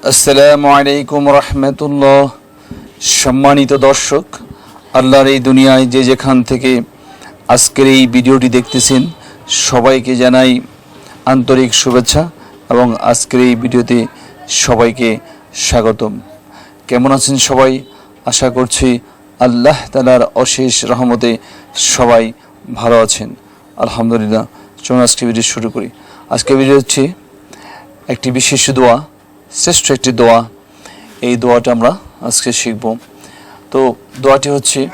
আসসালামু আলাইকুম রহমতুল্লাহ। সম্মানিত দর্শক, আল্লাহর এই দুনিয়ায় যে যেখান থেকে আজকের এই ভিডিওটি দেখতেছেন সবাইকে জানাই আন্তরিক শুভেচ্ছা এবং আজকের এই ভিডিওতে সবাইকে স্বাগতম। কেমন আছেন সবাই? আশা করছি আল্লাহ তাআলার অশেষ রহমতে সবাই ভালো আছেন। আলহামদুলিল্লাহ। চলুন আজকে ভিডিও শুরু করি। আজকে ভিডিও হচ্ছে একটি বিশেষ দোয়া, শ্রেষ্ঠ একটি দোয়া। এই দোয়াটা আমরা আজকে শিখব। তো দোয়াটি হচ্ছে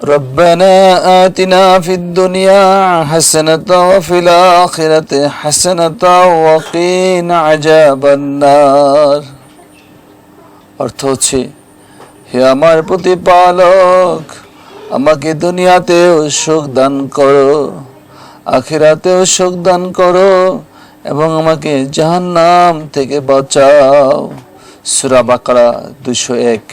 রব্বানা আতিনা ফিদ দুনিয়া হাসানাতাও ওয়া ফিল আখিরাতি হাসানাতাও ওয়া কিনা আযাবান নার। অর্থ হচ্ছে, হে আমার প্রতিপালক, আমাকে দুনিয়াতেও সুখ দান করো, আখিরাতেও সুখ দান করো এবং আমাকে জাহান্নাম থেকে বাঁচাও। সূরা বাকারা 201।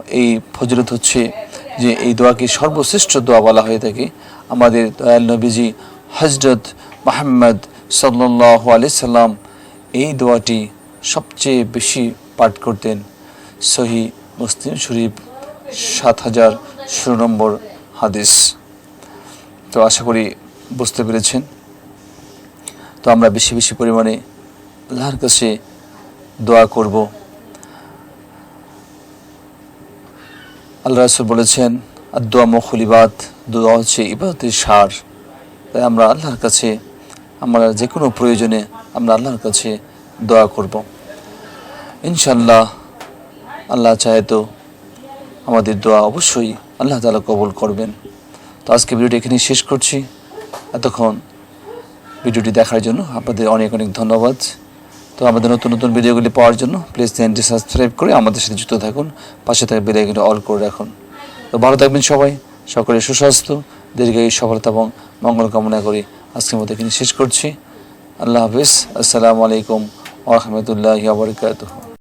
এই ফজিলত হচ্ছে যে এই দোয়াকে সর্বশ্রেষ্ঠ দোয়া বলা হয়ে থাকে। আমাদের দয়াল নবীজি হযরত মুহাম্মদ সাল্লাল্লাহু আলাইহি সাল্লাম এই দোয়াটি সবচেয়ে বেশি পাঠ করতেন। সহিহ মুসলিম শরীফ 7016 নম্বর হাদিস। তো আশা করি বুঝতে পেরেছেন। তো আমরা বেশি বেশি পরিমাণে আল্লাহর কাছে দোয়া করব। আল্লাহ রাসূল বলেছেন, আদ-দুআ মুখুল ইবাদ, দোয়া হচ্ছে ইবাদতের সার। তাই আমরা আল্লাহর কাছে আমরা যে কোনো প্রয়োজনে আমরা আল্লাহর কাছে দোয়া করব। ইনশাআল্লাহ আল্লাহ চাহে তো আমাদের দোয়া অবশ্যই আল্লাহ তাআলা কবুল করবেন। তো আজকে ভিডিওটি এখানে শেষ করছি। এতক্ষণ ভিডিওটি দেখার জন্য আপনাদের অনেক অনেক ধন্যবাদ। তো আমাদের নতুন নতুন ভিডিওগুলি পাওয়ার জন্য প্লিজ চ্যানেলটি সাবস্ক্রাইব করে আমাদের সাথে যুক্ত থাকুন, পাশে থাকা বেল আইকনটি অল করে রাখুন। তো ভালো থাকবেন সবাই, সকলের সুস্বাস্থ্য, দীর্ঘায়ু, সফলতা এবং মঙ্গল কামনা করি আজকের মতো এখানে শেষ করছি। আল্লাহ হাফিজ। আসসালামু আলাইকুম ওয়া রাহমাতুল্লাহি ওয়া বারাকাতুহু।